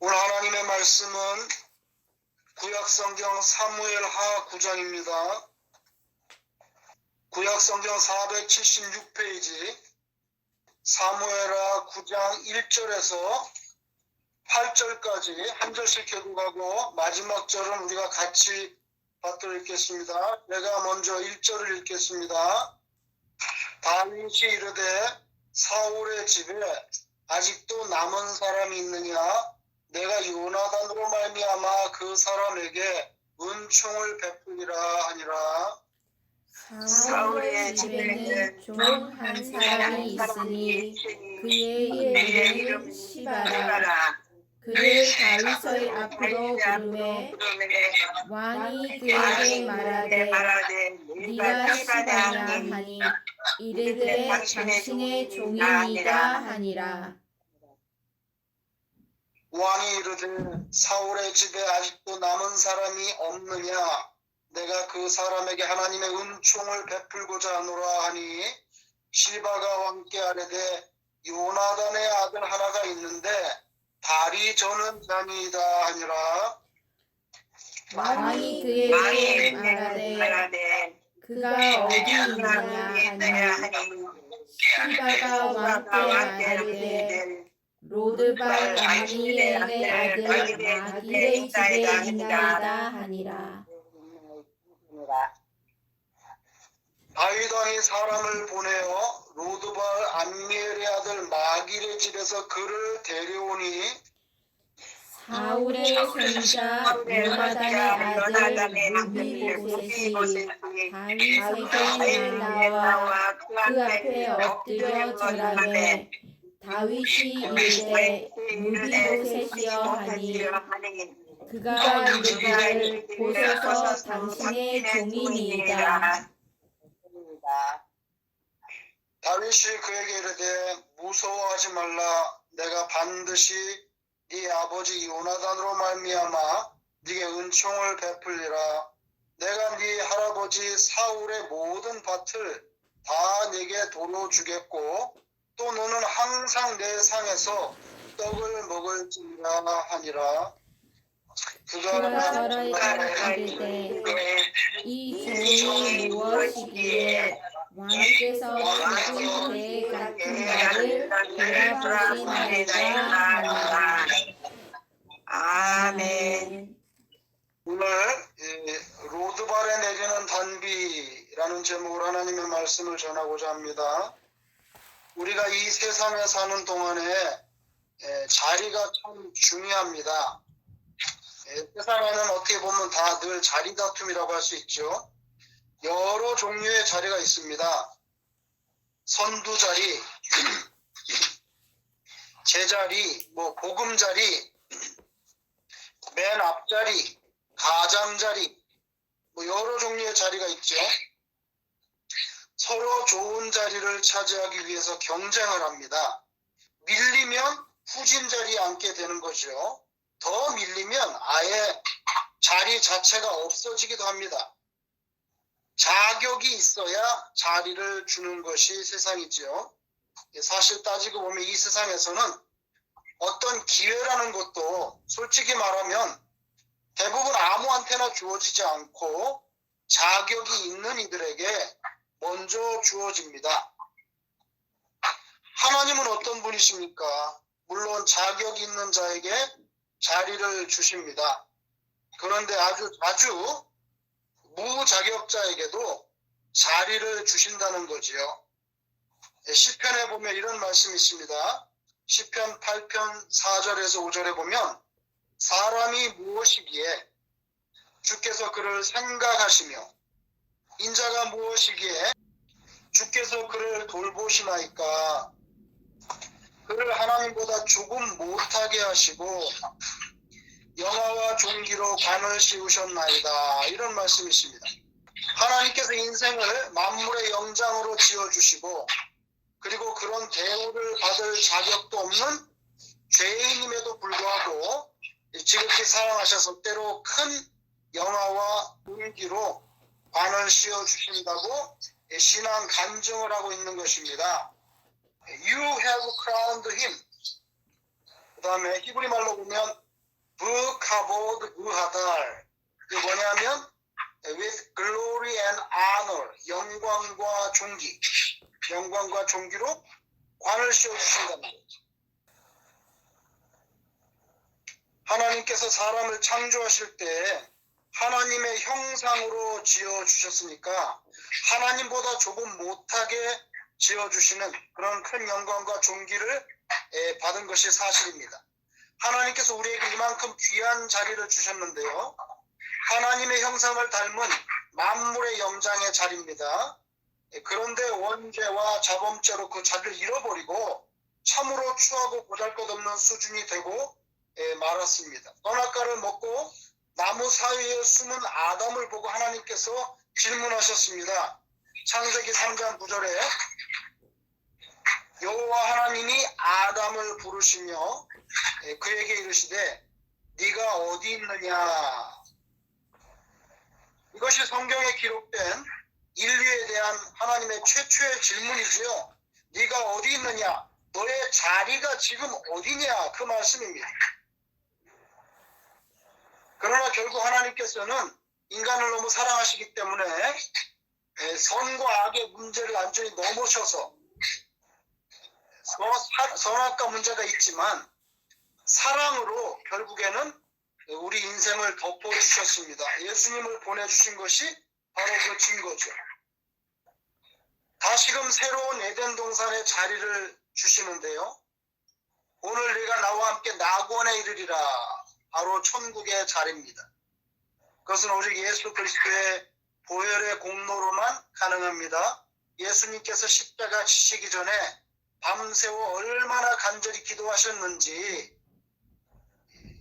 오늘 하나님의 말씀은 구약성경 사무엘하 9장입니다. 구약성경 476페이지 사무엘하 9장 1절에서 8절까지 한 절씩 교독하고 마지막 절은 우리가 같이 받들어 읽겠습니다. 내가 먼저 1절을 읽겠습니다. 다윗이 이르되 사울의 집에 아직도 남은 사람이 있느냐? 내가 요나단으로 말미암아 그 사람에게 은총을 베푸리라 하니라. 사울의 집에는 종 한 사람이 있으니 그의 이름은 시바라. 그를 다윗의 앞으로 부르매 왕이 그에게 말하되 네가 시바냐 하니 이르되 당신의 종이니이다 하니라. 왕이 이르되 사울의 집에 아직도 남은 사람이 없느냐? 내가 그 사람에게 하나님의 은총을 베풀고자 하노라 하니 시바가 왕께 아뢰되 요나단의 아들 하나가 있는데 다리 저는 자니이다 하니라. 왕이 그에게 말하되 그가 어디 있느냐 하니 시바가 왕께 아뢰되 로드발 암미엘의 아들 마길의 집에 있나이다 하니라. 다윗 왕이 사람을 보내어 로드발 암미엘의 아들 마길의 집에서 그를 데려오니 사울의 손자 요나단의 아들 무비보셋이 다윗에게 나와 그 앞에 엎드려 절하매 다윗이 이르되 무비보셋이여 하니 그가 이르기를 보소서 당신의 종이니이다. 다윗이 그에게 이르되 무서워하지 말라. 내가 반드시 네 아버지 요나단으로 말미암아 네게 은총을 베풀리라. 내가 네 할아버지 사울의 모든 밭을 다 네게 도로 주겠고 또 너는 항상 내 상에서 떡을 먹을지니라 하니라. 그가 저러이가 이르되 이 종이 무엇이기에 왕께서 그분 개 같은 나를 돌아보시나이까 하니라. 아멘. 오늘 로드발에 내리는 단비라는 제목으로 하나님의 말씀을 전하고자 합니다. 우리가 이 세상에 사는 동안에 자리가 참 중요합니다. 세상에는 어떻게 보면 다 늘 자리 다툼이라고 할 수 있죠. 여러 종류의 자리가 있습니다. 선두 자리, 제자리, 보금자리, 맨 앞자리, 가장자리, 여러 종류의 자리가 있죠. 서로 좋은 자리를 차지하기 위해서 경쟁을 합니다. 밀리면 후진 자리에 앉게 되는 거죠. 더 밀리면 아예 자리 자체가 없어지기도 합니다. 자격이 있어야 자리를 주는 것이 세상이죠. 사실 따지고 보면 이 세상에서는 어떤 기회라는 것도 솔직히 말하면 대부분 아무한테나 주어지지 않고 자격이 있는 이들에게 먼저 주어집니다. 하나님은 어떤 분이십니까? 물론 자격 있는 자에게 자리를 주십니다. 그런데 아주 자주 무자격자에게도 자리를 주신다는 거지요. 시편에 보면 이런 말씀이 있습니다. 시편 8편 4절에서 5절에 보면 사람이 무엇이기에 주께서 그를 생각하시며 인자가 무엇이기에 주께서 그를 돌보시나이까. 그를 하나님보다 조금 못하게 하시고 영화와 종기로 관을 씌우셨나이다. 이런 말씀이 있습니다. 하나님께서 인생을 만물의 영장으로 지어주시고 그리고 그런 대우를 받을 자격도 없는 죄인임에도 불구하고 지극히 사랑하셔서 때로 큰 영화와 종기로 관을 씌워주신다고 신앙 간증을 하고 있는 것입니다. You have crowned him. 그 다음에 히브리 말로 보면 부카보드 부하달. 이게 뭐냐면 with glory and honor, 영광과 존귀, 영광과 존귀로 관을 씌워주신다는 거죠. 하나님께서 사람을 창조하실 때 하나님의 형상으로 지어주셨으니까 하나님보다 조금 못하게 지어주시는 그런 큰 영광과 존귀를 받은 것이 사실입니다. 하나님께서 우리에게 이만큼 귀한 자리를 주셨는데요. 하나님의 형상을 닮은 만물의 영장의 자리입니다. 그런데 원죄와 자범죄로 그 자리를 잃어버리고 참으로 추하고 보잘것없는 수준이 되고 말았습니다. 선악과를 먹고 나무 사이에 숨은 아담을 보고 하나님께서 질문하셨습니다. 창세기 3장 9절에 여호와 하나님이 아담을 부르시며 그에게 이르시되 네가 어디 있느냐. 이것이 성경에 기록된 인류에 대한 하나님의 최초의 질문이지요. 네가 어디 있느냐, 너의 자리가 지금 어디냐, 그 말씀입니다. 그러나 결국 하나님께서는 인간을 너무 사랑하시기 때문에 선과 악의 문제를 완전히 넘으셔서 선악과 문제가 있지만 사랑으로 결국에는 우리 인생을 덮어주셨습니다. 예수님을 보내주신 것이 바로 그 증거죠. 다시금 새로운 에덴 동산의 자리를 주시는데요. 오늘 네가 나와 함께 낙원에 이르리라. 바로 천국의 자리입니다. 그것은 오직 예수 그리스도의 보혈의 공로로만 가능합니다. 예수님께서 십자가 지시기 전에 밤새워 얼마나 간절히 기도하셨는지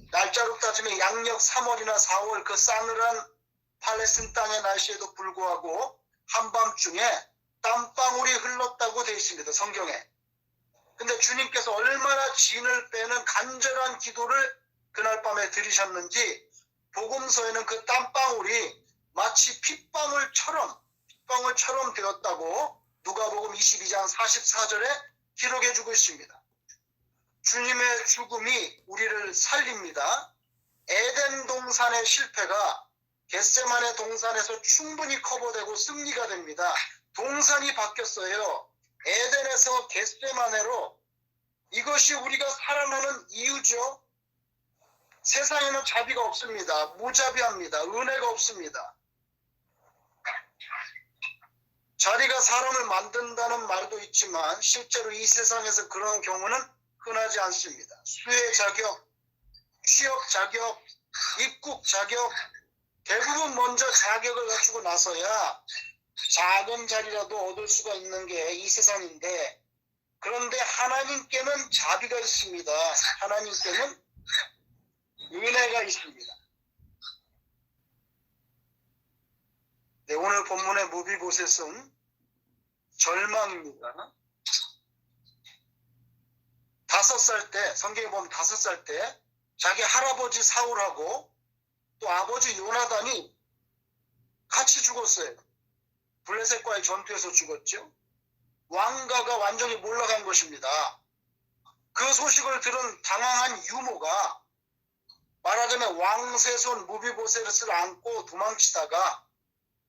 날짜로 따지면 양력 3월이나 4월 그 싸늘한 팔레스틴 땅의 날씨에도 불구하고 한밤중에 땀방울이 흘렀다고 되어 있습니다. 성경에. 근데 주님께서 얼마나 진을 빼는 간절한 기도를 그날 밤에 드리셨는지 복음서에는 그 땀방울이 마치 핏방울처럼 되었다고 누가복음 22장 44절에 기록해주고 있습니다. 주님의 죽음이 우리를 살립니다. 에덴 동산의 실패가 겟세마네 동산에서 충분히 커버되고 승리가 됩니다. 동산이 바뀌었어요. 에덴에서 겟세마네로. 이것이 우리가 살아나는 이유죠. 세상에는 자비가 없습니다. 무자비합니다. 은혜가 없습니다. 자리가 사람을 만든다는 말도 있지만 실제로 이 세상에서 그런 경우는 흔하지 않습니다. 수혜 자격, 취업 자격, 입국 자격, 대부분 먼저 자격을 갖추고 나서야 작은 자리라도 얻을 수가 있는 게 이 세상인데, 그런데 하나님께는 자비가 있습니다. 하나님께는 은혜가 있습니다. 네, 오늘 본문의 무비보셋은 절망입니다. 5살 때, 성경에 보면 5살 때 자기 할아버지 사울하고 또 아버지 요나단이 같이 죽었어요. 블레셋과의 전투에서 죽었죠. 왕가가 완전히 몰락한 것입니다. 그 소식을 들은 당황한 유모가 말하자면 왕세손 무비보셋을 안고 도망치다가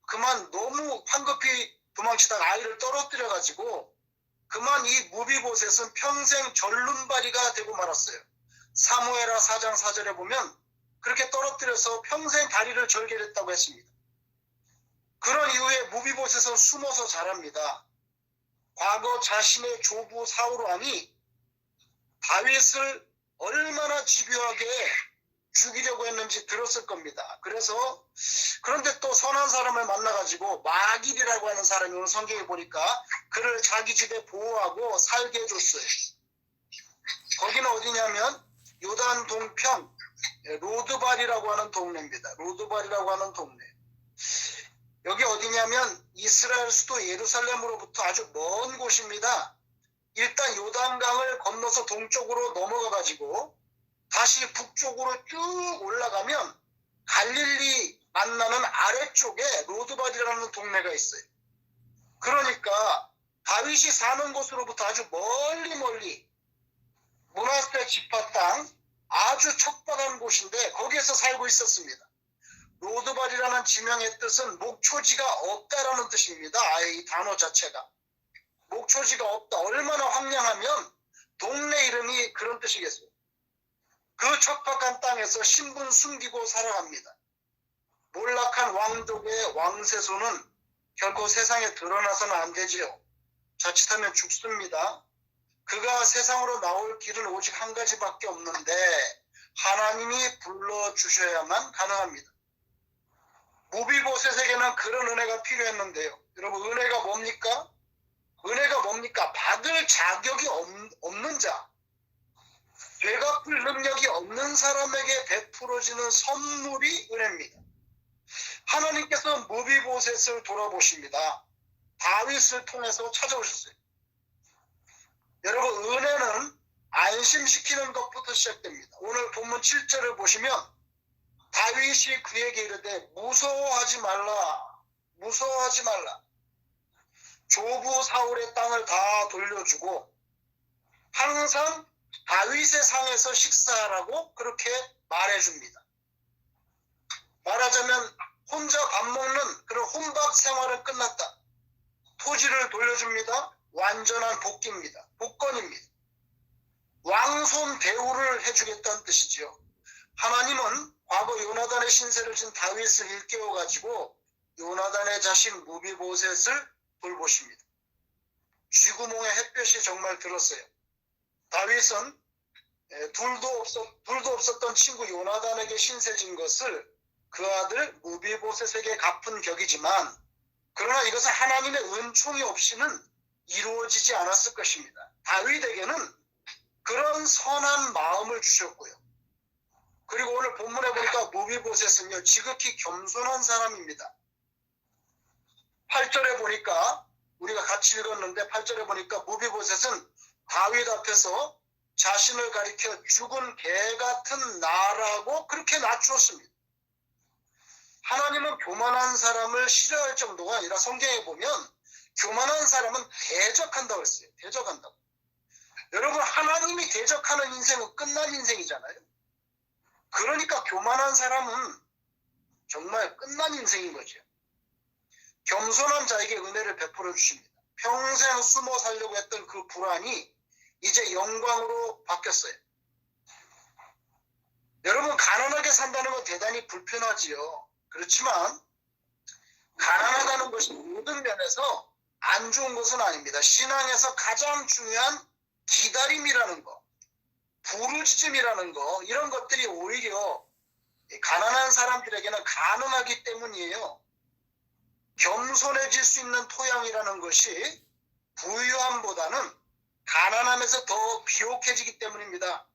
그만 너무 황급히 도망치다가 아이를 떨어뜨려가지고 그만 이 무비보셋은 평생 절름발이가 되고 말았어요. 사무엘하 4장 4절에 보면 그렇게 떨어뜨려서 평생 다리를 절개했다고 했습니다. 그런 이후에 무비보셋은 숨어서 자랍니다. 과거 자신의 조부 사울왕이 다윗을 얼마나 집요하게 죽이려고 했는지 들었을 겁니다. 그런데 또 선한 사람을 만나가지고 마길이라고 하는 사람이 오늘 성경에 보니까 그를 자기 집에 보호하고 살게 해줬어요. 거기는 어디냐면 요단 동편 로드발이라고 하는 동네입니다. 로드발이라고 하는 동네. 여기 어디냐면 이스라엘 수도 예루살렘으로부터 아주 먼 곳입니다. 일단 요단강을 건너서 동쪽으로 넘어가가지고 다시 북쪽으로 쭉 올라가면 갈릴리 만나는 아래쪽에 로드발이라는 동네가 있어요. 그러니까 다윗이 사는 곳으로부터 아주 멀리 문하세 지파 땅 아주 척박한 로드발이라는 곳인데 거기에서 살고 있었습니다. 로드발이라는 지명의 뜻은 목초지가 없다라는 뜻입니다. 아예 이 단어 자체가. 목초지가 없다. 얼마나 황량하면 동네 이름이 그런 뜻이겠어요. 그 척박한 땅에서 신분 숨기고 살아갑니다. 몰락한 왕족의 왕세손은 결코 세상에 드러나서는 안 되지요. 자칫하면 죽습니다. 그가 세상으로 나올 길은 오직 한 가지밖에 없는데 하나님이 불러주셔야만 가능합니다. 무비보셋에게는 그런 은혜가 필요했는데요. 여러분, 은혜가 뭡니까? 은혜가 뭡니까? 받을 자격이 없는 자, 되갚을 능력이 없는 사람에게 베풀어지는 선물이 은혜입니다. 하나님께서 무비보셋을 돌아보십니다. 다윗을 통해서 찾아오셨어요. 여러분, 은혜는 안심시키는 것부터 시작됩니다. 오늘 본문 7절을 보시면 다윗이 그에게 이르되 무서워하지 말라, 무서워하지 말라. 조부 사울의 땅을 다 돌려주고 항상 다윗의 상에서 식사하라고 그렇게 말해줍니다. 말하자면 혼자 밥 먹는 그런 혼밥 생활은 끝났다. 토지를 돌려줍니다. 완전한 복귀입니다. 복권입니다. 왕손 대우를 해주겠다는 뜻이지요. 하나님은 과거 요나단의 신세를 진 다윗을 일깨워가지고 요나단의 자식 무비보셋을 돌보십니다. 쥐구멍에 햇볕이 정말 들었어요. 다윗은 둘도 없었던 친구 요나단에게 신세진 것을 그 아들 무비보셋에게 갚은 격이지만 그러나 이것은 하나님의 은총이 없이는 이루어지지 않았을 것입니다. 다윗에게는 그런 선한 마음을 주셨고요. 그리고 오늘 본문에 보니까 무비보셋은요, 지극히 겸손한 사람입니다. 8절에 보니까 우리가 같이 읽었는데 8절에 보니까 무비보셋은 다윗 앞에서 자신을 가리켜 죽은 개 같은 나라고 그렇게 낮추었습니다. 하나님은 교만한 사람을 싫어할 정도가 아니라 성경에 보면 교만한 사람은 대적한다고 했어요. 대적한다고. 여러분, 하나님이 대적하는 인생은 끝난 인생이잖아요. 그러니까 교만한 사람은 정말 끝난 인생인 거죠. 겸손한 자에게 은혜를 베풀어 주십니다. 평생 숨어 살려고 했던 그 불안이 이제 영광으로 바뀌었어요. 여러분, 가난하게 산다는 건 대단히 불편하지요. 그렇지만 가난하다는 것이 모든 면에서 안 좋은 것은 아닙니다. 신앙에서 가장 중요한 기다림이라는 거, 부르짖음이라는 거, 이런 것들이 오히려 가난한 사람들에게는 가능하기 때문이에요. 겸손해질 수 있는 토양이라는 것이 부유함보다는 가난함에서 더 비옥해지기 때문입니다.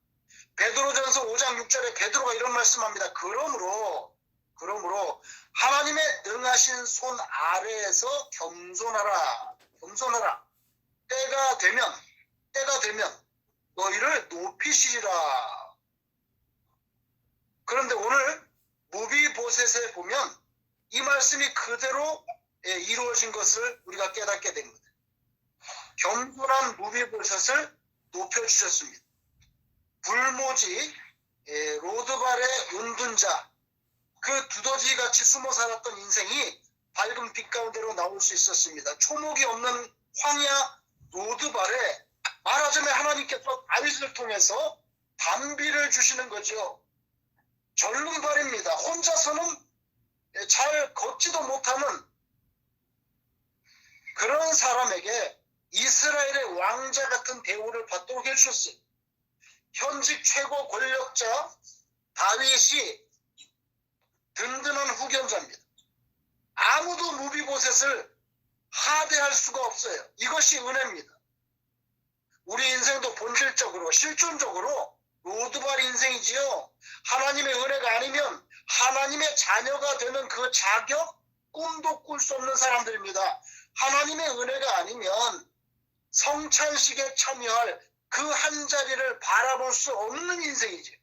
베드로전서 5장 6절에 베드로가 이런 말씀합니다. 그러므로 하나님의 능하신 손 아래에서 겸손하라. 때가 되면 너희를 높이시리라. 그런데 오늘 무비보셋에 보면 이 말씀이 그대로 이루어진 것을 우리가 깨닫게 됩니다. 겸손한 무비보셋을 높여주셨습니다. 불모지 로드발의 은둔자, 그 두더지같이 숨어 살았던 인생이 밝은 빛 가운데로 나올 수 있었습니다. 초목이 없는 황야 로드발에 말하자면 하나님께서 다윗을 통해서 단비를 주시는 거죠. 절름발입니다. 혼자서는 잘 걷지도 못하는 그런 사람에게 이스라엘의 왕자 같은 대우를 받도록 해주셨어요. 현직 최고 권력자 다윗이 든든한 후견자입니다. 아무도 무비보셋을 하대할 수가 없어요. 이것이 은혜입니다. 우리 인생도 본질적으로 실존적으로 로드발 인생이지요. 하나님의 은혜가 아니면 하나님의 자녀가 되는 그 자격, 꿈도 꿀 수 없는 사람들입니다. 하나님의 은혜가 아니면 성찬식에 참여할 그 한 자리를 바라볼 수 없는 인생이지.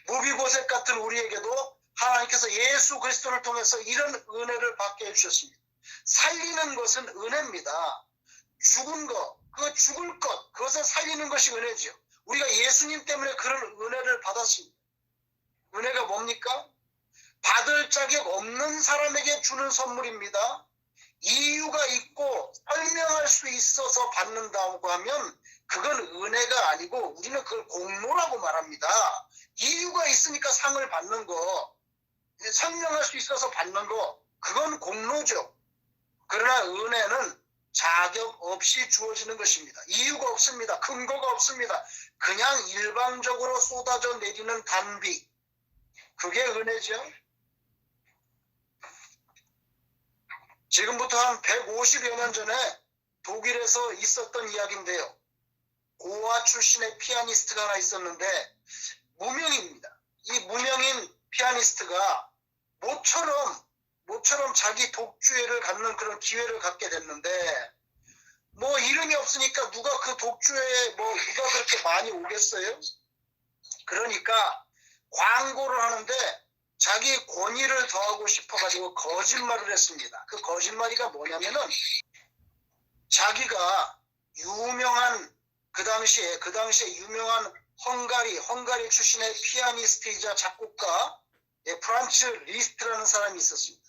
무비보셋 같은 우리에게도 하나님께서 예수 그리스도를 통해서 이런 은혜를 받게 해주셨습니다. 살리는 것은 은혜입니다. 죽은 것, 그 죽을 것, 그것을 살리는 것이 은혜지요. 우리가 예수님 때문에 그런 은혜를 받았 받았습니다. 은혜가 뭡니까? 받을 자격 없는 사람에게 주는 선물입니다. 이유가 있고 설명할 수 있어서 받는다고 하면 그건 은혜가 아니고 우리는 그걸 공로라고 말합니다. 이유가 있으니까 상을 받는 거, 설명할 수 있어서 받는 거, 그건 공로죠. 그러나 은혜는 자격 없이 주어지는 것입니다. 이유가 없습니다. 근거가 없습니다. 그냥 일방적으로 쏟아져 내리는 단비, 그게 은혜죠. 지금부터 한 150여 년 전에 독일에서 있었던 이야기인데요. 고아 출신의 피아니스트가 하나 있었는데 무명입니다. 이 무명인 피아니스트가 모처럼 자기 독주회를 갖는 그런 기회를 갖게 됐는데 뭐 이름이 없으니까 누가 그 독주회에 누가 그렇게 많이 오겠어요? 그러니까 광고를 하는데 자기 권위를 더하고 싶어가지고 거짓말을 했습니다. 그 거짓말이가 뭐냐면은 자기가 유명한 그 당시에 유명한 헝가리 출신의 피아니스트이자 작곡가 프란츠 리스트라는 사람이 있었습니다.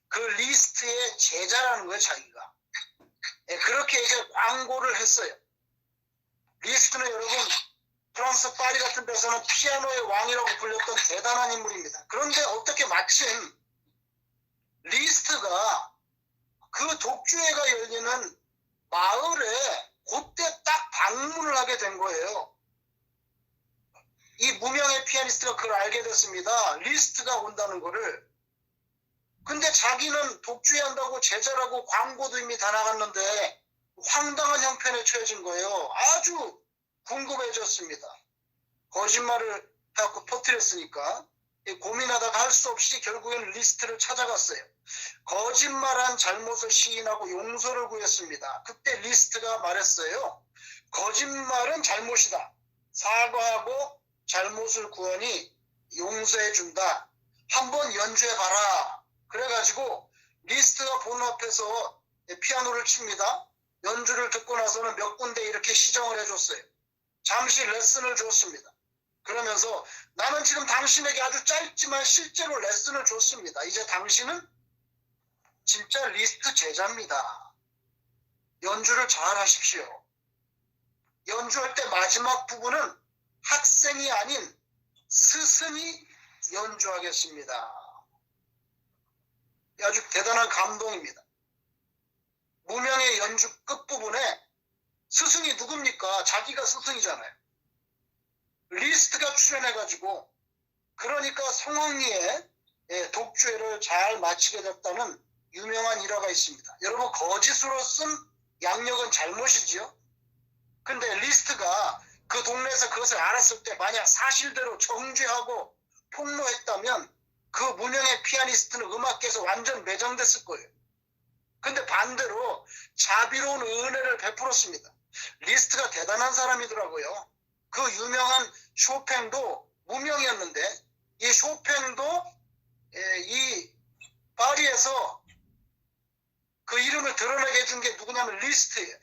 그 리스트의 제자라는 거예요, 자기가. 그렇게 이제 광고를 했어요. 리스트는 여러분 프랑스 파리 같은 데서는 피아노의 왕이라고 불렸던 대단한 인물입니다. 그런데 어떻게 마침 리스트가 그 독주회가 열리는 마을에 그때 딱 방문을 하게 된 거예요. 이 무명의 피아니스트가 그걸 알게 됐습니다. 리스트가 온다는 거를. 근데 자기는 독주회 한다고 제자라고 광고도 이미 다 나갔는데 황당한 형편에 처해진 거예요. 아주 궁금해졌습니다. 거짓말을 해갖고 퍼뜨렸으니까 고민하다가 할 수 없이 결국에는 리스트를 찾아갔어요. 거짓말한 잘못을 시인하고 용서를 구했습니다. 그때 리스트가 말했어요. 거짓말은 잘못이다. 사과하고 잘못을 구하니 용서해준다. 한번 연주해봐라. 그래가지고 리스트가 보는 앞에서 피아노를 칩니다. 연주를 듣고 나서는 몇 군데 이렇게 시정을 해줬어요. 잠시 레슨을 줬습니다. 그러면서 나는 지금 당신에게 아주 짧지만 실제로 레슨을 줬습니다. 이제 당신은 진짜 리스트 제자입니다. 연주를 잘 하십시오. 연주할 때 마지막 부분은 학생이 아닌 스승이 연주하겠습니다. 아주 대단한 감동입니다. 무명의 연주 끝부분에 스승이 누굽니까? 자기가 스승이잖아요. 리스트가 출연해가지고 그러니까 성황리에 독주회를 잘 마치게 됐다는 유명한 일화가 있습니다. 여러분 거짓으로 쓴 양력은 잘못이지요. 근데 리스트가 그 동네에서 그것을 알았을 때 만약 사실대로 정죄하고 폭로했다면 그 무명의 피아니스트는 음악계에서 완전 매장됐을 거예요. 근데 반대로 자비로운 은혜를 베풀었습니다. 리스트가 대단한 사람이더라고요. 그 유명한 쇼팽도 무명이었는데 이 쇼팽도 이 파리에서 그 이름을 드러내게 해준 게 누구냐면 리스트예요.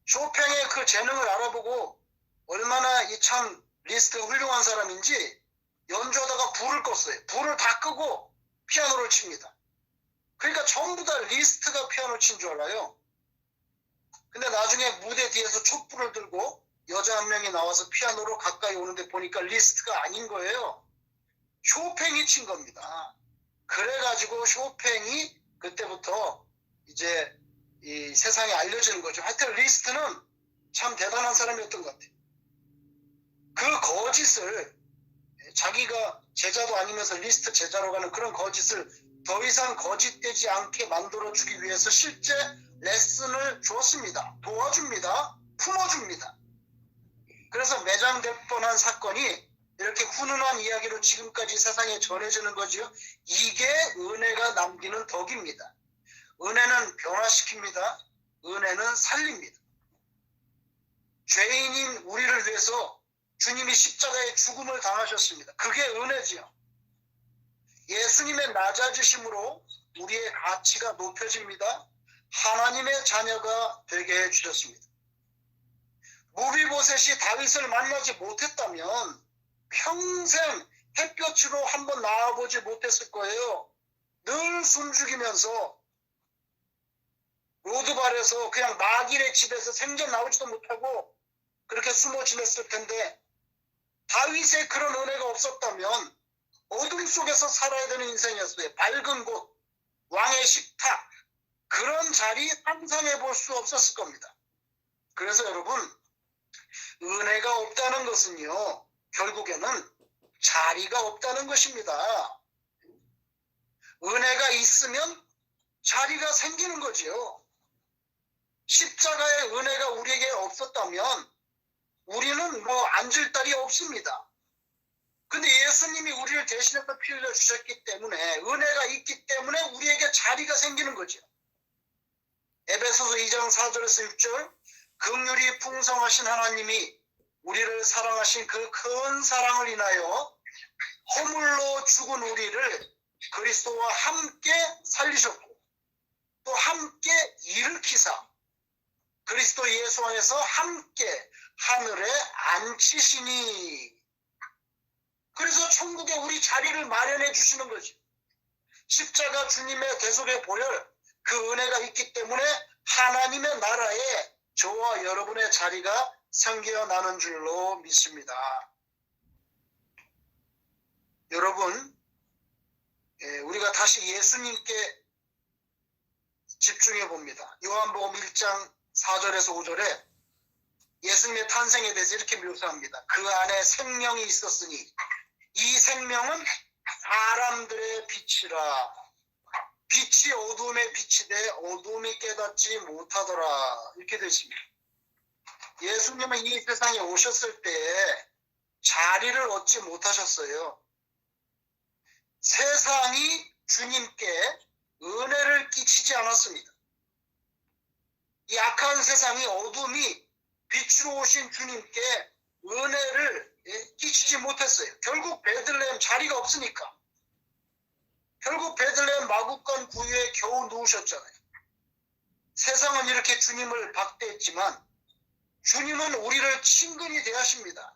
쇼팽의 그 재능을 알아보고 얼마나 이 참 리스트가 훌륭한 사람인지 연주하다가 불을 껐어요. 불을 다 끄고 피아노를 칩니다. 그러니까 전부 다 리스트가 피아노 친 줄 알아요. 근데 나중에 무대 뒤에서 촛불을 들고 여자 한 명이 나와서 피아노로 가까이 오는데 보니까 리스트가 아닌 거예요. 쇼팽이 친 겁니다. 그래가지고 쇼팽이 그때부터 이제 이 세상에 알려지는 거죠. 하여튼 리스트는 참 대단한 사람이었던 것 같아요. 그 거짓을 자기가 제자도 아니면서 리스트 제자로 가는 그런 거짓을 더 이상 거짓되지 않게 만들어주기 위해서 실제 레슨을 줬습니다. 도와줍니다. 품어줍니다. 그래서 매장될 뻔한 사건이 이렇게 훈훈한 이야기로 지금까지 세상에 전해지는 거죠. 이게 은혜가 남기는 덕입니다. 은혜는 변화시킵니다. 은혜는 살립니다. 죄인인 우리를 위해서 주님이 십자가의 죽음을 당하셨습니다. 그게 은혜지요. 예수님의 낮아지심으로 우리의 가치가 높여집니다. 하나님의 자녀가 되게 해주셨습니다. 무비보셋이 다윗을 만나지 못했다면 평생 햇볕으로 한번 나와보지 못했을 거예요. 늘 숨죽이면서 로드발에서 그냥 마길의 집에서 생전 나오지도 못하고 그렇게 숨어 지냈을 텐데, 다윗의 그런 은혜가 없었다면 어둠 속에서 살아야 되는 인생이었어요. 밝은 곳, 왕의 식탁, 그런 자리 상상해 볼 수 없었을 겁니다. 그래서 여러분, 은혜가 없다는 것은요, 결국에는 자리가 없다는 것입니다. 은혜가 있으면 자리가 생기는 거지요. 십자가의 은혜가 우리에게 없었다면 우리는 앉을 자리 없습니다. 근데 예수님이 우리를 대신해서 피 흘려 주셨기 때문에, 은혜가 있기 때문에 우리에게 자리가 생기는 거죠. 에베소서 2장 4절에서 6절, 긍휼이 풍성하신 하나님이 우리를 사랑하신 그 큰 사랑을 인하여 허물로 죽은 우리를 그리스도와 함께 살리셨고, 또 함께 일으키사 그리스도 예수 안에서 함께 하늘에 앉히시니. 그래서 천국에 우리 자리를 마련해 주시는 거지. 십자가 주님의 대속의 보혈, 그 은혜가 있기 때문에 하나님의 나라에 저와 여러분의 자리가 생겨나는 줄로 믿습니다. 여러분, 우리가 다시 예수님께 집중해 봅니다. 요한복음 1장 4절에서 5절에 예수님의 탄생에 대해서 이렇게 묘사합니다. 그 안에 생명이 있었으니 이 생명은 사람들의 빛이라. 빛이 어둠에 비치되 어둠이 깨닫지 못하더라. 이렇게 되어 있습니다. 예수님은 이 세상에 오셨을 때 자리를 얻지 못하셨어요. 세상이 주님께 은혜를 끼치지 않았습니다. 이 악한 세상이, 어둠이 빛으로 오신 주님께 은혜를 끼치지 못했어요. 결국 베들레헴 자리가 없으니까. 결국 베들레헴 마구간 구유에 겨우 누우셨잖아요. 세상은 이렇게 주님을 박대했지만 주님은 우리를 친근히 대하십니다.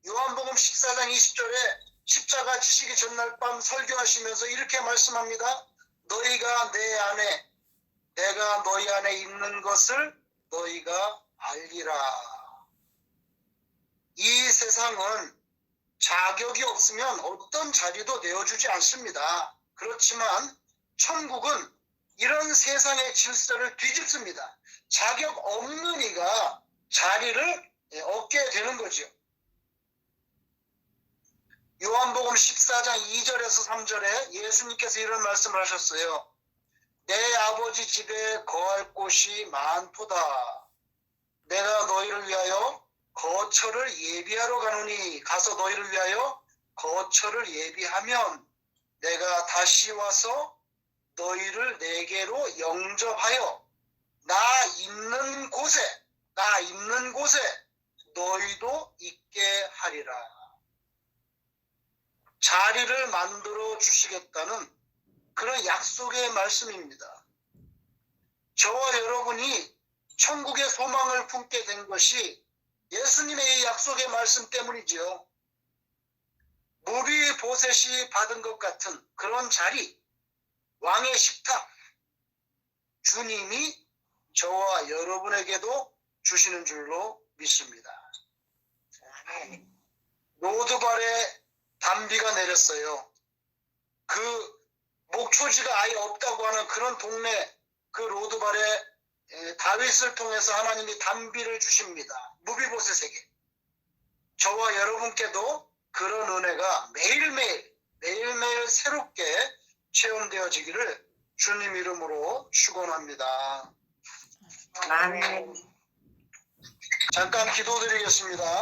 요한복음 14장 20절에 십자가 지시기 전날 밤 설교하시면서 이렇게 말씀합니다. 너희가 내 안에, 내가 너희 안에 있는 것을 너희가 알리라. 이 세상은 자격이 없으면 어떤 자리도 내어주지 않습니다. 그렇지만 천국은 이런 세상의 질서를 뒤집습니다. 자격 없는 이가 자리를 얻게 되는 거죠. 요한복음 14장 2절에서 3절에 예수님께서 이런 말씀을 하셨어요. 내 아버지 집에 거할 곳이 많도다. 내가 너희를 위하여 거처를 예비하러 가노니, 가서 너희를 위하여 거처를 예비하면 내가 다시 와서 너희를 내게로 영접하여 나 있는 곳에 너희도 있게 하리라. 자리를 만들어 주시겠다는 그런 약속의 말씀입니다. 저와 여러분이 천국의 소망을 품게 된 것이 예수님의 이 약속의 말씀 때문이지요. 무비보셋이 받은 것 같은 그런 자리, 왕의 식탁, 주님이 저와 여러분에게도 주시는 줄로 믿습니다. 로드발에 단비가 내렸어요. 그 목초지가 아예 없다고 하는 그런 동네, 그 로드발에 다윗을 통해서 하나님이 단비를 주십니다. 무비보셋에게. 저와 여러분께도 그런 은혜가 매일매일 새롭게 체험되어지기를 주님 이름으로 축원합니다. 아멘. 잠깐 기도드리겠습니다.